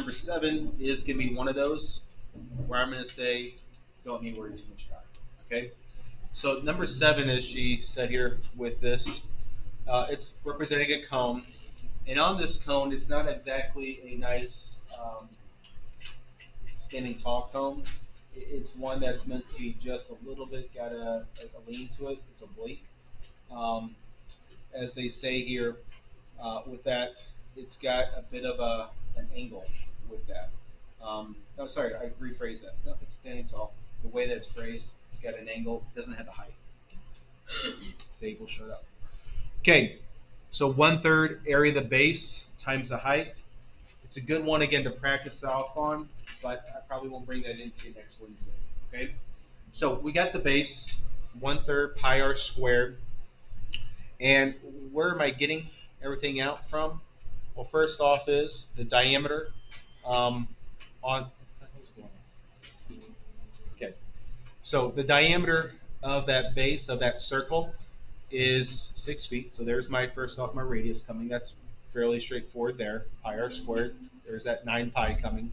number 7 is going to be one of those where I'm going to say, don't need to worry too much about it. Okay? So number 7, as she said here with this, it's representing a cone. And on this cone, it's not exactly a nice standing tall cone. It's one that's meant to be just a little bit, got a lean to it. It's oblique. Um, as they say here, with that, it's got a bit of an angle with that. No, sorry, I rephrase that. No, it's standing tall. The way that it's phrased, it's got an angle. It doesn't have the height. Dave will shut up. Okay, so 1/3 area of the base times the height. It's a good one again to practice off on, but I probably won't bring that into you next Wednesday. Okay, so we got the base 1/3 pi r squared, and where am I getting everything out from? Well, first off is the diameter on. Okay, so the diameter of that base of that circle is 6 feet. So there's my first off my radius coming. That's fairly straightforward there. Pi r squared. There's that 9 pi coming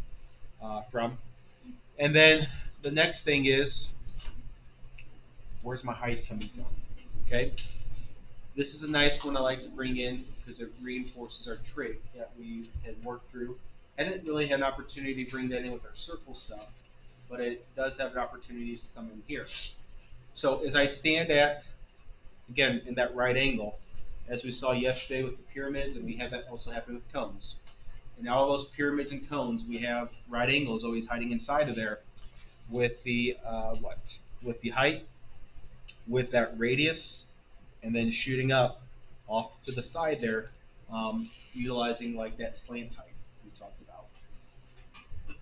from. And then the next thing is, where's my height coming from? Okay. This is a nice one I like to bring in because it reinforces our trig that we had worked through. I didn't really have an opportunity to bring that in with our circle stuff, but it does have opportunities to come in here. So as I stand at, again, in that right angle, as we saw yesterday with the pyramids, and we have that also happen with cones. And all those pyramids and cones, we have right angles always hiding inside of there with the what? With the height, with that radius, and then shooting up off to the side there, utilizing like that slant height we talked about.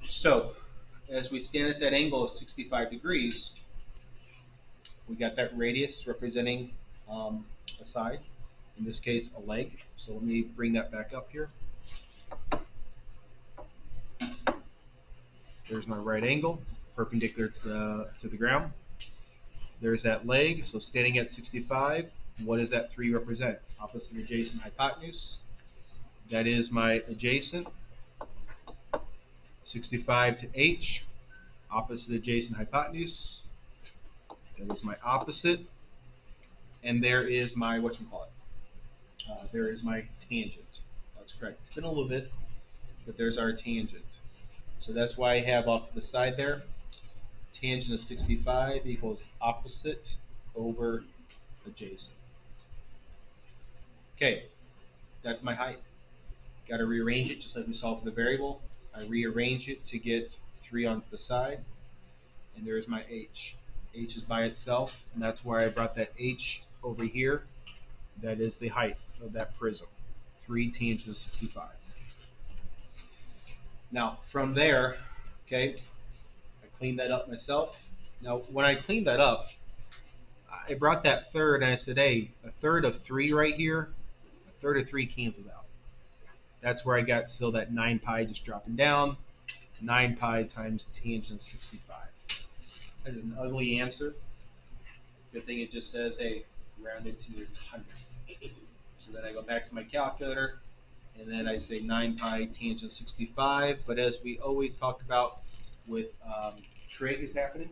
So as we stand at that angle of 65 degrees, we got that radius representing a side, in this case a leg. So let me bring that back up here. There's my right angle, perpendicular to the ground. There's that leg, so standing at 65, what does that 3 represent? Opposite, adjacent, hypotenuse. That is my adjacent. 65 to H, opposite, adjacent, hypotenuse. That is my opposite. And there is my, whatchamacallit? There is my tangent. That's correct. It's been a little bit, but there's our tangent. So that's why I have off to the side there. Tangent of 65 equals opposite over adjacent. Okay, that's my height. Got to rearrange it just like we saw for the variable. I rearrange it to get 3 onto the side. And there's my H. H is by itself, and that's where I brought that H over here. That is the height of that prism. 3 tangent of 65. Now, from there, okay, I cleaned that up myself. Now, when I cleaned that up, I brought that third and I said, hey, a third of 3 right here, a third of 3 cancels out. That's where I got still that 9 pi just dropping down. 9 pi times tangent of 65. That is an ugly answer. Good thing it just says, hey, rounded to its hundredth. So then I go back to my calculator, and then I say 9 pi tangent 65. But as we always talk about with trig is happening,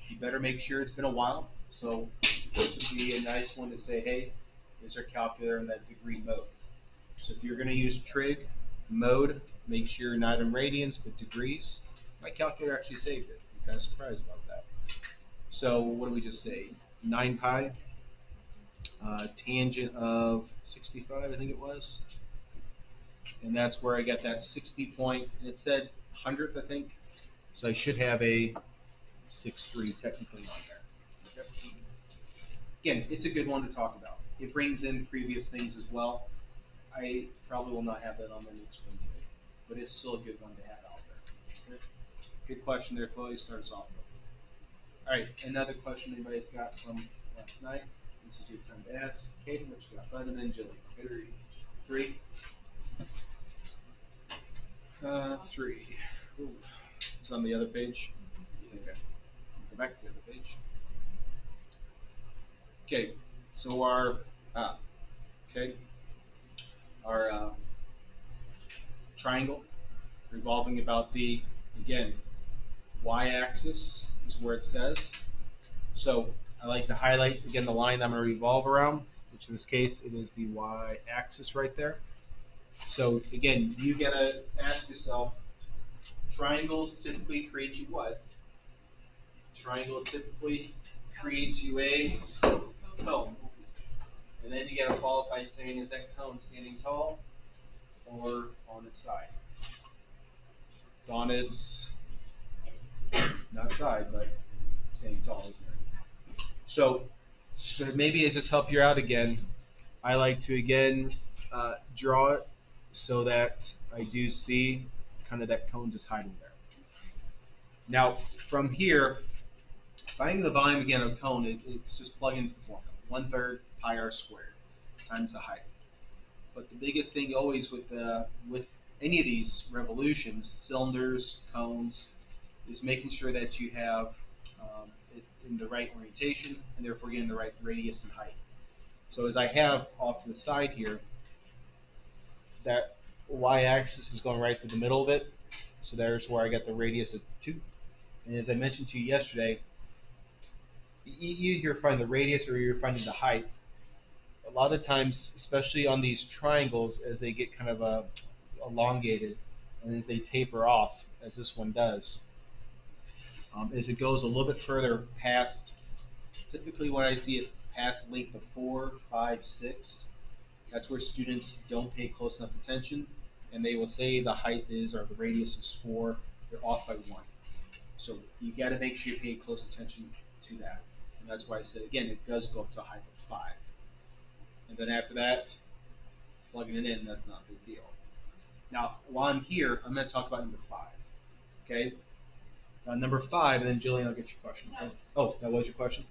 you better make sure it's been a while. So this would be a nice one to say, hey, here's our calculator in that degree mode. So if you're going to use trig mode, make sure you're not in radians but degrees. My calculator actually saved it. I'm kind of surprised about that. So what do we just say? 9 pi tangent of 65, I think it was. And that's where I got that 60 point, and it said 100th, I think. So I should have a 6.3 technically on there. Okay. Again, it's a good one to talk about. It brings in previous things as well. I probably will not have that on there next Wednesday, but it's still a good one to have out there. Okay. Good question there, Chloe starts off with. All right, another question anybody's got from last night. This is your time to ask. Kaden, what you got? Bud and then Jilly. Okay. 3. 3. Ooh. It's on the other page. Okay. Go back to the other page. Okay. So our triangle revolving about the, again, y-axis is where it says. So I like to highlight, again, the line I'm going to revolve around, which in this case, it is the y-axis right there. So again, you got to ask yourself, triangles typically create you what? Triangle typically creates you a cone. And then you got to follow up by saying, is that cone standing tall or on its side? It's on its, not side, but standing tall, isn't it? So maybe it just help you out again. I like to again draw it so that I do see kind of that cone just hiding there. Now from here, finding the volume again of a cone, it's just plug into the formula. 1/3 pi r squared times the height. But the biggest thing always with any of these revolutions, cylinders, cones, is making sure that you have it in the right orientation and therefore getting the right radius and height. So as I have off to the side here, that y-axis is going right through the middle of it. So there's where I got the radius of 2. And as I mentioned to you yesterday, you either find the radius or you're finding the height. A lot of times, especially on these triangles, as they get kind of elongated and as they taper off, as this one does, as it goes a little bit further past, typically when I see it past length of 4, 5, 6, that's where students don't pay close enough attention, and they will say the height is or the radius is 4. They're off by 1. So you got to make sure you pay close attention to that, and that's why I said again it does go up to a height of 5. And then after that, plugging it in, that's not a big deal. Now, while I'm here, I'm going to talk about number 5. Okay? Now, number 5, and then Jillian, I'll get your question. Okay? Oh, that was your question?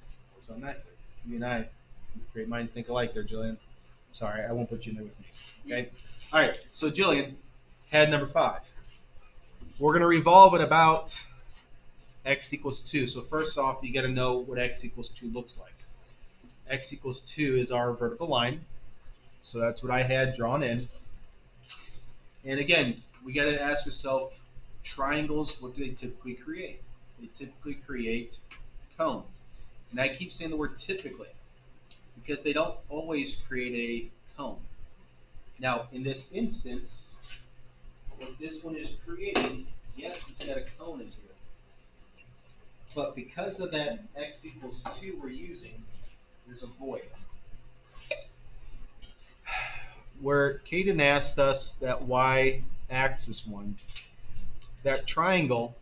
So nice. You and I, great minds think alike there, Jillian. Sorry, I won't put you in there with me. Okay? All right, so Jillian had number 5. We're going to revolve it about x equals 2. So first off, you got to know what x equals 2 looks like. X equals 2 is our vertical line. So that's what I had drawn in. And again, we got to ask yourself, triangles, what do they typically create? They typically create cones. And I keep saying the word typically because they don't always create a cone. Now, in this instance, what this one is creating, yes, it's got a cone into it. But because of that x equals 2 we're using, there's a void. Where Caden asked us that y-axis one, that triangle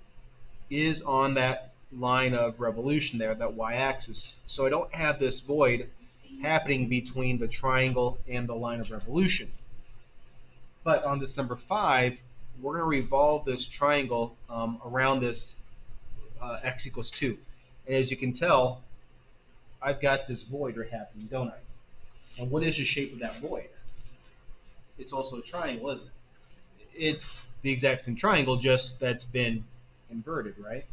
is on that line of revolution there, that y-axis. So I don't have this void happening between the triangle and the line of revolution. But on this number 5, we're going to revolve this triangle around this x equals 2. And as you can tell, I've got this void right happening, don't I? And what is the shape of that void? It's also a triangle, isn't it? It's the exact same triangle, just that's been inverted, right?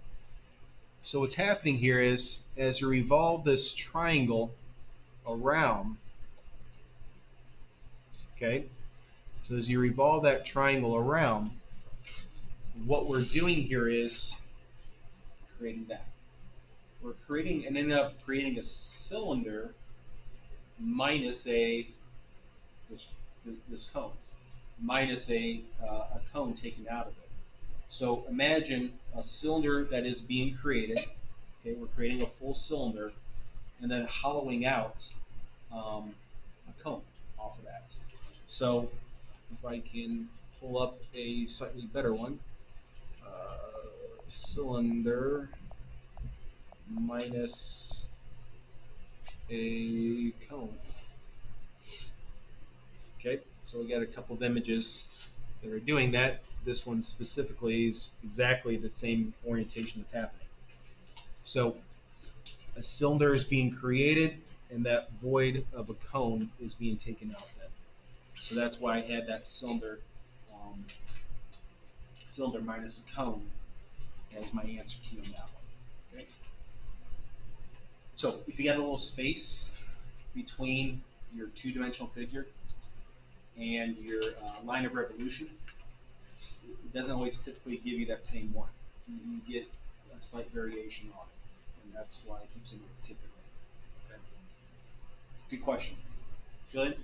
So what's happening here is, as you revolve this triangle around, okay, so as you revolve that triangle around, what we're doing here is creating that. We're creating and end up creating a cylinder minus this cone, minus a cone taken out of it. So imagine a cylinder that is being created. Okay, we're creating a full cylinder, and then hollowing out a cone off of that. So if I can pull up a slightly better one, cylinder minus a cone. Okay, so we got a couple of images that are doing that. This one specifically is exactly the same orientation that's happening. So a cylinder is being created, and that void of a cone is being taken out then. So that's why I had that cylinder minus a cone as my answer key on that one. Okay. So if you got a little space between your two-dimensional figure and your line of revolution, It doesn't always typically give you that same one. You get a slight variation on it, and that's why I keep saying typically. Okay. Good question. Jillian?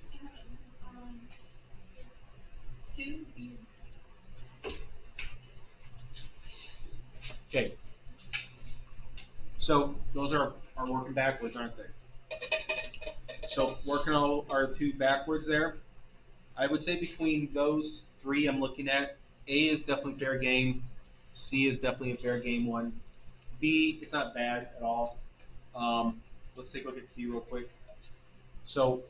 Um, it's two views. Okay. So those are working backwards, aren't they? So working all our two backwards there, I would say between those three I'm looking at, A is definitely fair game. C is definitely a fair game one. B, it's not bad at all. Um, let's take a look at C real quick. So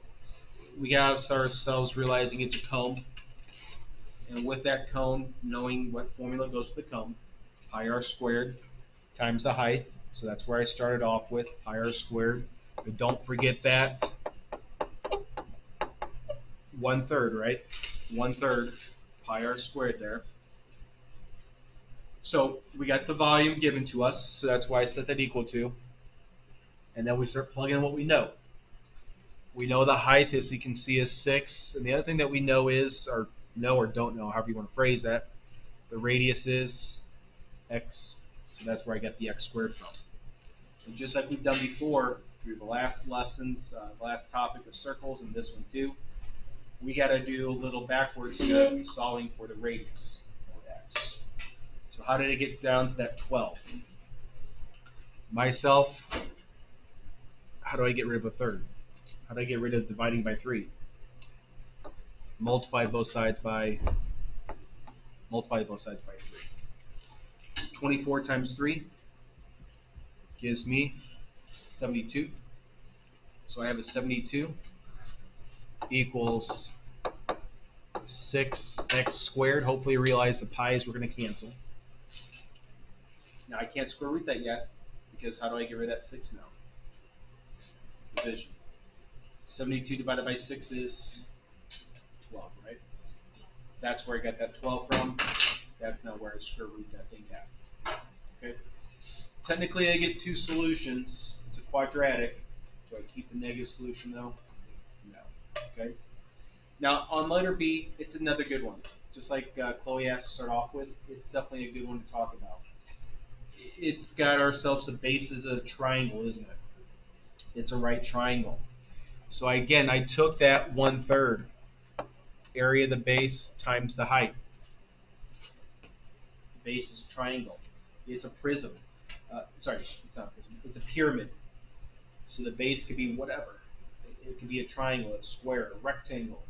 we have ourselves realizing it's a cone, and with that cone, knowing what formula goes with the cone, pi r squared times the height. So that's where I started off with, pi r squared. But don't forget that 1/3, right? 1/3 pi r squared there. So we got the volume given to us, so that's why I set that equal to. And then we start plugging in what we know. We know the height, as you can see, is 6. And the other thing that we know is, or know or don't know, however you want to phrase that, the radius is x. So that's where I get the x squared from. And just like we've done before through the last lessons, the last topic of circles, and this one too, we got to do a little backwards step solving for the radius, or x. So how did it get down to that 12? Myself, how do I get rid of a third? How do I get rid of dividing by 3? Multiply both sides by 3. 24 times 3 gives me 72. So I have a 72 equals 6x squared. Hopefully you realize the pi's we're going to cancel. Now I can't square root that yet, because how do I get rid of that 6 now? Division. 72 divided by 6 is 12, right? That's where I got that 12 from. That's now where I square root that thing at. Okay. Technically, I get two solutions. It's a quadratic. Do I keep the negative solution though? No. Okay. Now on letter B, it's another good one. Just like Chloe asked to start off with, it's definitely a good one to talk about. It's got ourselves a base as a triangle, isn't it? It's a right triangle. So again, I took that 1/3 area of the base times the height. The base is a triangle. It's a prism. Sorry, it's not a prism. It's a pyramid. So the base could be whatever. It could be a triangle, a square, a rectangle,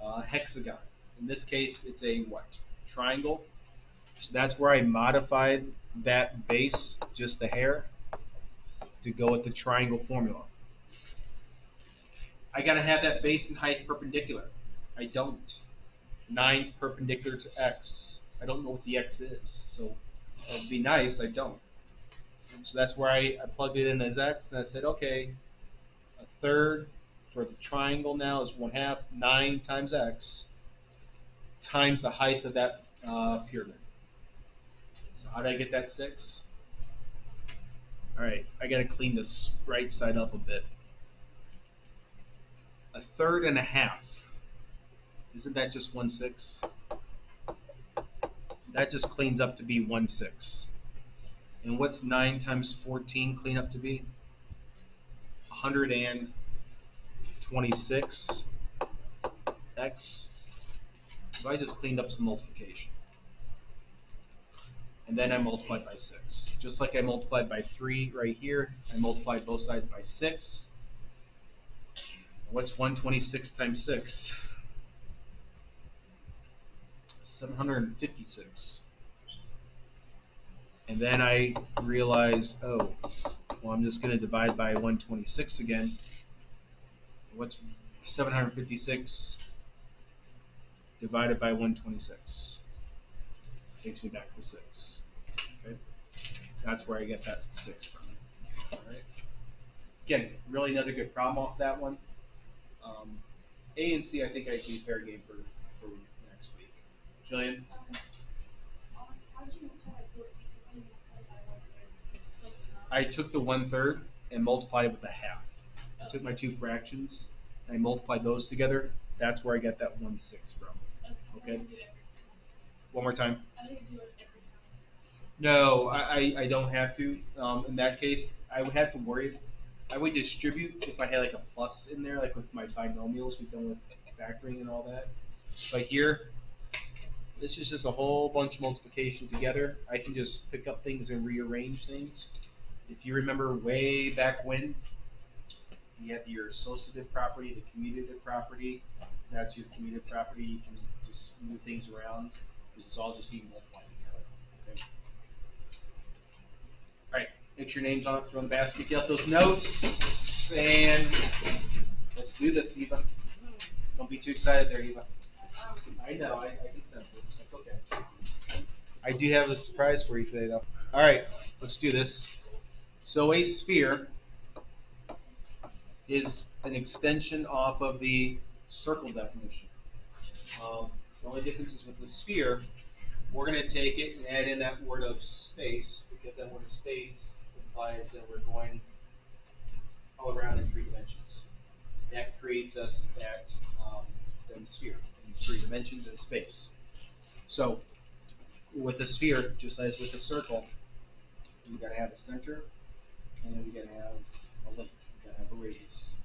a hexagon. In this case, it's a what? Triangle. So that's where I modified that base just a hair to go with the triangle formula. I got to have that base and height perpendicular. I don't. 9's perpendicular to x. I don't know what the x is. So it would be nice, I don't. So that's where I plugged it in as x, and I said, okay, a third for the triangle now is 1/2, 9 times x, times the height of that pyramid. So how did I get that 6? All right, I got to clean this right side up a bit. 1/3 and 1/2. Isn't that just 1/6? That just cleans up to be 1/6. And what's 9 times 14 clean up to be? 126x. So I just cleaned up some multiplication. And then I multiplied by 6. Just like I multiplied by 3 right here, I multiplied both sides by 6. What's 126 times 6? 756. And then I realized, oh, well, I'm just going to divide by 126 again. What's 756 divided by 126? Takes me back to 6. Okay, that's where I get that 6 from. All right. Again, really another good problem off that one. A and C, I think I'd be fair game for next week. Jillian? I took the 1/3 and multiplied it with a half. I took my two fractions and I multiplied those together. That's where I get that 1/6 from. Okay. One more time. I think do it every time. No, I don't have to. In that case, I would have to worry. I would distribute if I had like a plus in there, like with my binomials we've done with factoring and all that. But here, this is just a whole bunch of multiplication together. I can just pick up things and rearrange things. If you remember way back when, you had your associative property, the commutative property. That's your commutative property. You can just move things around because it's all just being multiplied together. Okay. All right, get your names on it, throw in the basket, get out those notes, and let's do this, Eva. Don't be too excited there, Eva. I know, I can sense it. That's okay. I do have a surprise for you today, though. All right, let's do this. So a sphere is an extension off of the circle definition. The only difference is with the sphere, we're going to take it and add in that word of space, because that word of space implies that we're going all around in 3 dimensions. That creates us that then sphere in 3 dimensions and space. So with a sphere, just as with a circle, we got to have a center, and then we got to have a length. We got to have a radius,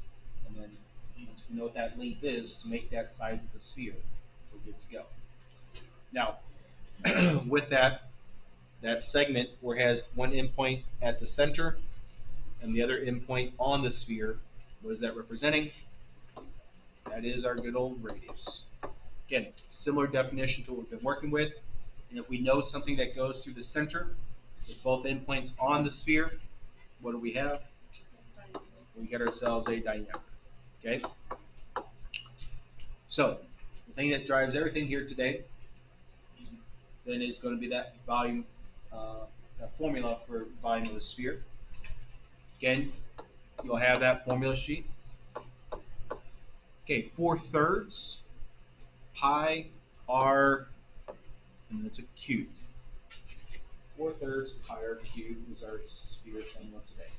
and then once we know what that length is, to make that size of the sphere, we're good to go. Now, with that segment where it has one endpoint at the center and the other endpoint on the sphere, what is that representing? That is our good old radius. Again, similar definition to what we've been working with. And if we know something that goes through the center with both endpoints on the sphere, what do we have? We get ourselves a diameter. Okay? So, the thing that drives everything here today then is going to be that volume, that formula for volume of the sphere. Again, you'll have that formula sheet. Okay, 4/3 pi r, and it's a cube. 4/3 pi r cubed is our sphere formula today.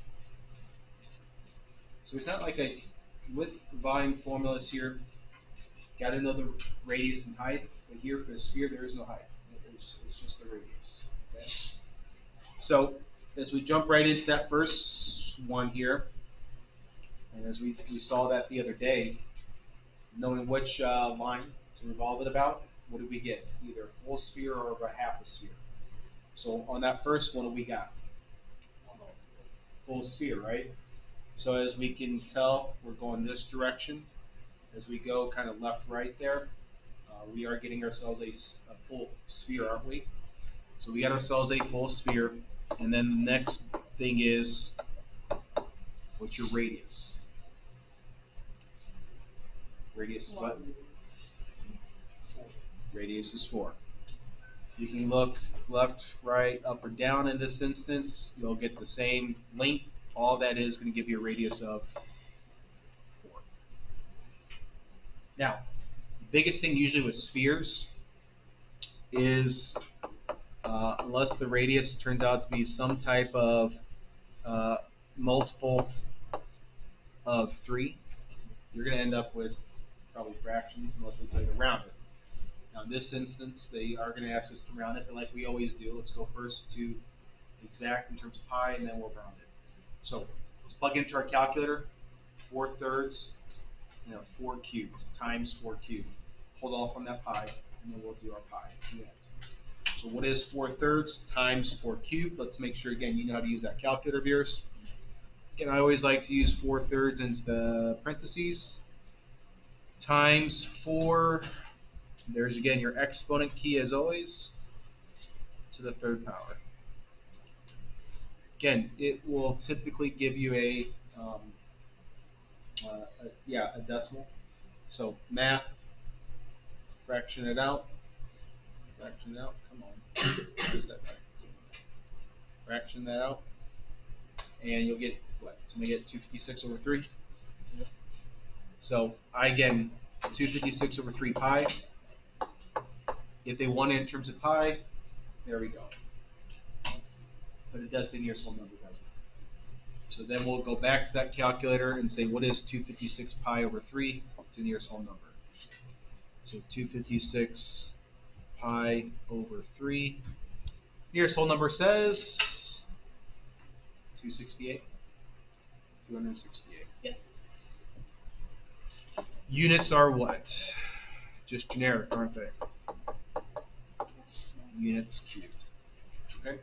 So it's not like with volume formulas here, got to know the radius and height, but here for the sphere there is no height. It's just the radius. Okay? So as we jump right into that first one here, and as we saw that the other day, knowing which line to revolve it about, what did we get? Either a full sphere or a half a sphere. So on that first one, we got full sphere, right? So as we can tell, we're going this direction. As we go kind of left, right there, we are getting ourselves a full sphere, aren't we? So we got ourselves a full sphere. And then the next thing is, what's your radius? Radius is what? Radius is 4. You can look left, right, up, or down in this instance. You'll get the same length. All that is going to give you a radius of 4. Now, the biggest thing usually with spheres is, unless the radius turns out to be some type of multiple of 3, you're going to end up with probably fractions unless they tell you to round it. Now, in this instance, they are going to ask us to round it, but like we always do, let's go first to exact in terms of pi, and then we'll round it. So let's plug into our calculator, 4/3, 4 cubed times 4 cubed. Hold off on that pi, and then we'll do our pi at the end. So what is 4/3 times 4 cubed? Let's make sure, again, you know how to use that calculator, viewers. Again, I always like to use 4/3 into the parentheses. Times 4, there's again your exponent key as always, to the 3rd power. Again, it will typically give you a decimal. So math, fraction it out. Fraction it out. Come on, where's that right? Fraction that out, and you'll get what? So I'm gonna get 256 over 3. So I again 256 over 3 pi. If they want it in terms of pi, there we go. But it does say nearest whole number, doesn't it? So then we'll go back to that calculator and say, what is 256 pi over 3? It's a nearest whole number. So 256 pi over 3. Nearest whole number says 268. 268. Yes. Units are what? Just generic, aren't they? Units cubed. Okay.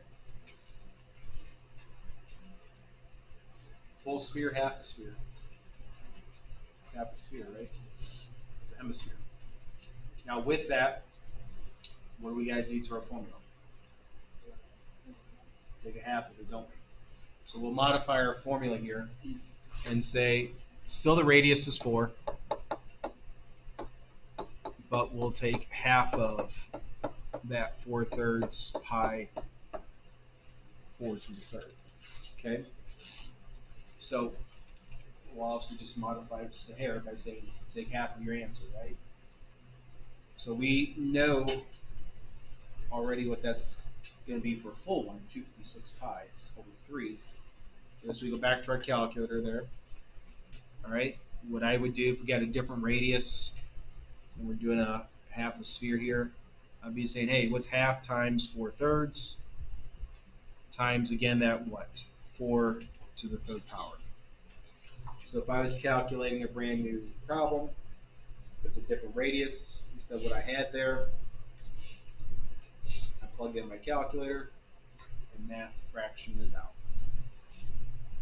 Full sphere, half a sphere. It's half a sphere, right? It's a hemisphere. Now with that, what do we got to do to our formula? Take a half of it, don't we? So we'll modify our formula here and say, still the radius is 4, but we'll take half of that 4/3 pi 4 to the third. Okay? So we'll obviously just modify it just a hair by saying take half of your answer, right? So we know already what that's going to be for a full one, 256 pi over 3. As we go back to our calculator there, all right, what I would do if we got a different radius and we're doing a half a sphere here, I'd be saying, hey, what's half times 4/3 times, again, that what? 4 to the third power. So if I was calculating a brand new problem with a different radius instead of what I had there, I plug in my calculator and math fraction it out.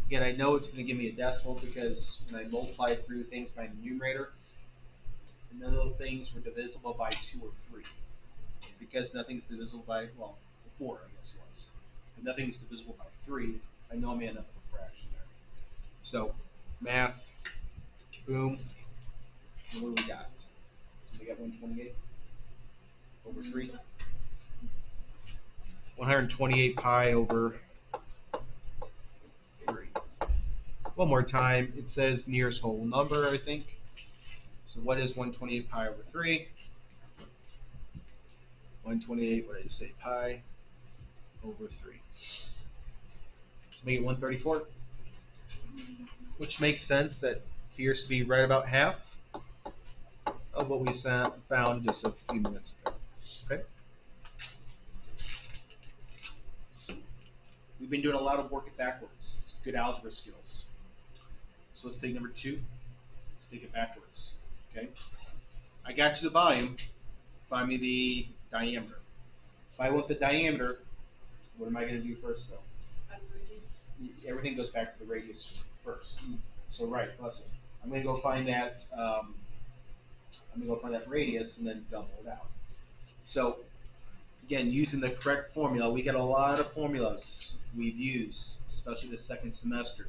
Again, I know it's going to give me a decimal because when I multiply through things by the numerator, none of the things were divisible by 2 or 3. Because nothing's divisible by, well, 4, I guess it was. If nothing's divisible by 3, I know I'm going to end up with a fraction there. So, math, boom, and what do we got? So we got 128 over 3. 128 pi over 3. One more time, it says nearest whole number, I think. So what is 128 pi over 3? 128, what did I say, pi over 3. So make it 134, which makes sense. That appears to be right about half of what we found just a few minutes ago. Okay. We've been doing a lot of work it backwards. It's good algebra skills. So let's take number 2. Let's take it backwards. Okay. I got you the volume. Find me the diameter. If I want the diameter, what am I going to do first, though? Everything goes back to the radius first. So right, listen. I'm going to go find that. I'm going to go find that radius and then double it out. So again, using the correct formula, we got a lot of formulas we've used, especially the second semester,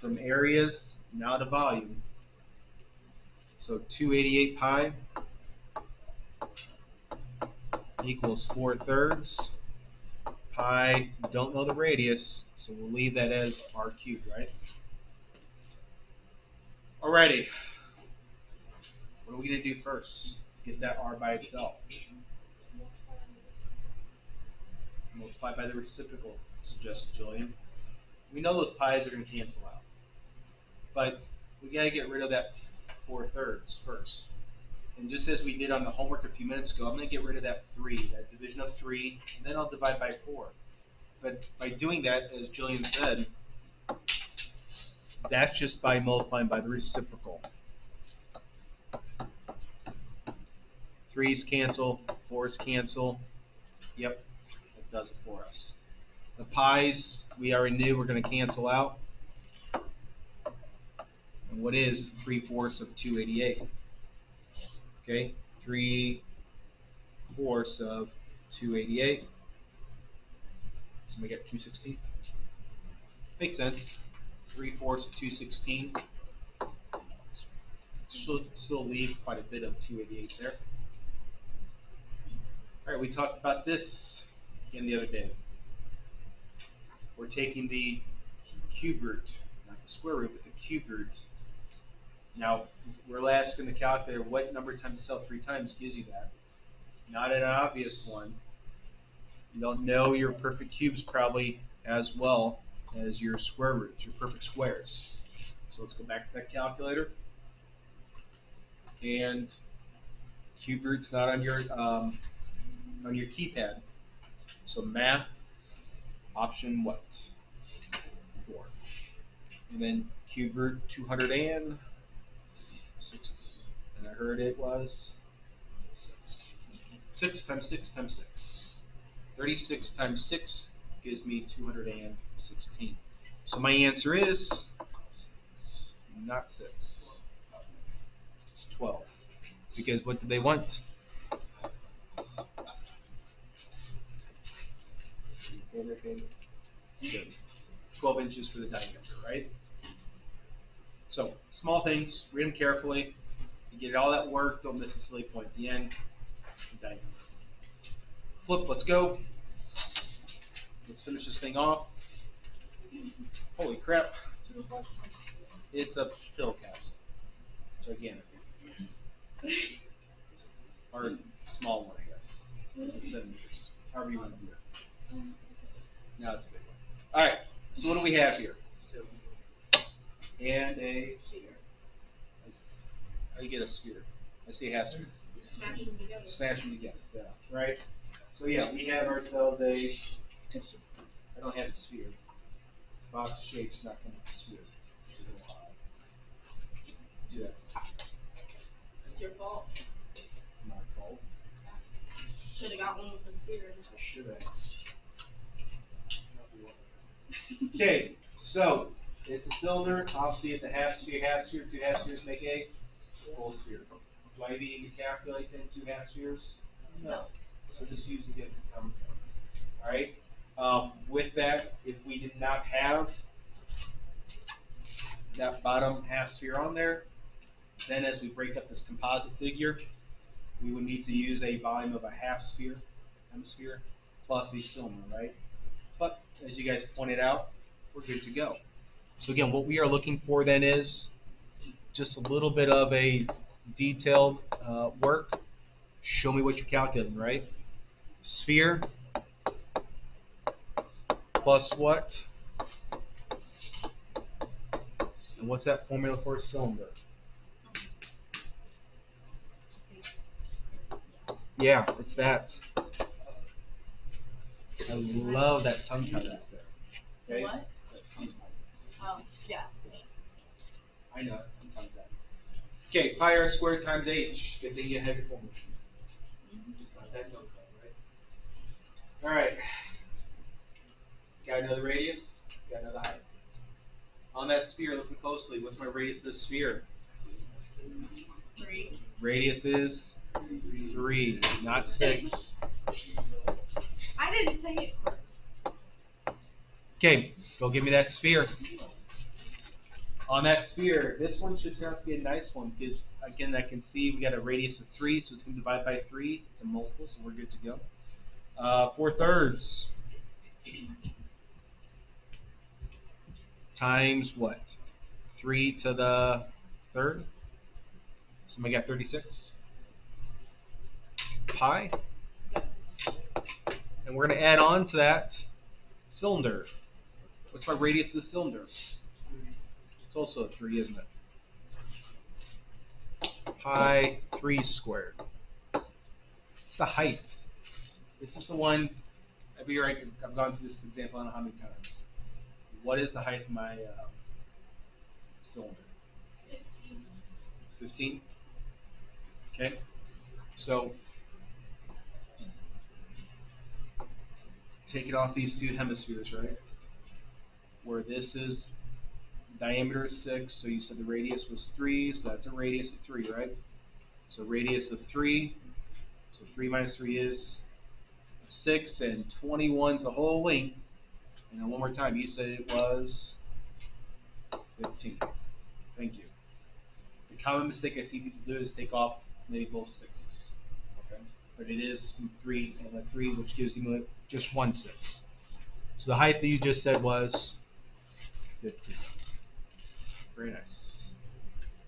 from areas now to volume. So 288 pi equals 4/3 pi. Don't know the radius, so we'll leave that as r cubed, right? Alrighty. What are we going to do first to get that r by itself? Multiply by the reciprocal, suggested Julian. We know those pi's are going to cancel out, but we got to get rid of that 4/3 first. And just as we did on the homework a few minutes ago, I'm going to get rid of that 3, that division of 3, and then I'll divide by 4. But by doing that, as Julian said, that's just by multiplying by the reciprocal. 3's cancel, 4's cancel. Yep, it does it for us. The pi's, we already knew we're going to cancel out. And what is 3/4 of 288? Okay, 3/4 of 288. So we get 216. Makes sense. 3/4 of 216. Should still leave quite a bit of 288 there. All right, we talked about this again the other day. We're taking the cube root, not the square root, but the cube root. Now, we're asking the calculator what number times itself 3 times gives you that. Not an obvious one. You don't know your perfect cubes probably as well as your square roots, your perfect squares. So let's go back to that calculator. And cube root's not on your on your keypad. So math, option what? 4. And then cube root 260. And I heard it was 6. 6 times 6 times 6. 36 times 6 gives me 216. So my answer is not 6. It's 12. Because what did they want? Good. 12 inches for the diameter, right? So, small things, read them carefully. You get all that work, don't miss a silly point at the end. It's a diameter. Flip, let's go. Let's finish this thing off. Holy crap. It's a pill capsule. Gigantic. Or small one, I guess. It's a centimeters. However you want to do it. Now it's a big one. Alright, so what do we have here? And a sphere. How do you get a sphere? I say half sphere. Smash them together. Smash them together, yeah. Right? So yeah, we have ourselves a, I don't have a sphere. This box shape's not going to be a sphere. Yeah. It's your fault. My fault. Should have got one with the sphere. I should have. Okay, so it's a cylinder. Obviously, it's a half sphere, 2 half spheres make a full sphere. Do I need to calculate then 2 half spheres? No. So just use against common sense. All right. With that, if we did not have that bottom half sphere on there, then as we break up this composite figure, we would need to use a volume of a half sphere, hemisphere, plus a cylinder, right? But as you guys pointed out, we're good to go. So again, what we are looking for then is just a little bit of a detailed work. Show me what you're calculating, right? Sphere plus what? And what's that formula for a cylinder? Yeah, it's that. I love that tongue tightness there. Okay? What? That tongue tightness. Oh, yeah. I know, I'm tongue tight. Okay, pi r squared times h. Good thing you have your formula sheets. Just like that note, right? All right. Got another radius, got another height. On that sphere, looking closely, what's my radius of the sphere? 3. Radius is 3, not 6. I didn't say it correct. Okay, go give me that sphere. On that sphere, this one should turn out to be a nice one because, again, I can see we got a radius of 3, so it's going to divide by 3. It's a multiple, so we're good to go. 4/3 times what? 3 to the third. Somebody got 36. Pi. And we're going to add on to that cylinder. What's my radius of the cylinder? It's also a 3, isn't it? Pi 3 squared. It's the height. This is the one, every year I've gone through this example I don't know how many times. What is the height of my cylinder? 15? Okay. So, take it off these two hemispheres, right? Where this is diameter is 6, so you said the radius was 3, so that's a radius of 3, right? So radius of 3, so 3 minus 3 is 6, and 21 is the whole length. And then one more time, you said it was 15. Thank you. The common mistake I see people do is take off maybe both 6s. Okay? But it is from 3 and a 3, which gives you just 1 6. So the height that you just said was 15. Very nice.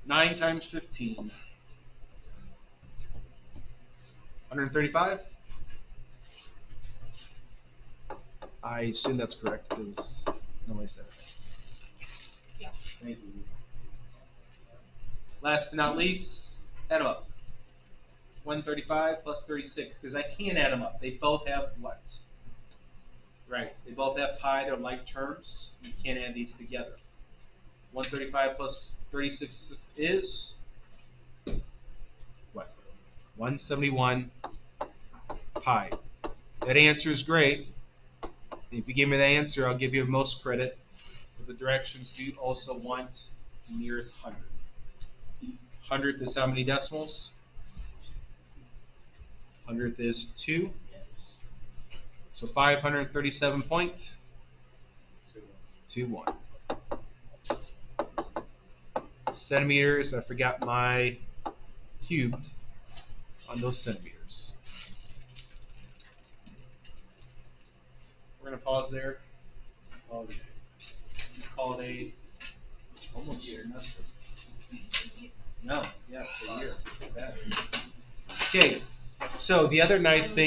9 times 15. 135? I assume that's correct because nobody said it. Yeah. Thank you. Last but not least, add them up. 135 plus 36, because I can't add them up. They both have what? Right. They both have pi. They're like terms. You can't add these together. 135 plus 36 is what? 171 pi. That answer is great. If you give me the answer, I'll give you most credit. But the directions do also want nearest hundredth. Hundredth is how many decimals? Hundredth is 2. So 537.21. Centimeters, I forgot my cubed on those centimeters. We're going to pause there. Call it a almost a semester. No, yeah, it's a year. Okay, so the other nice thing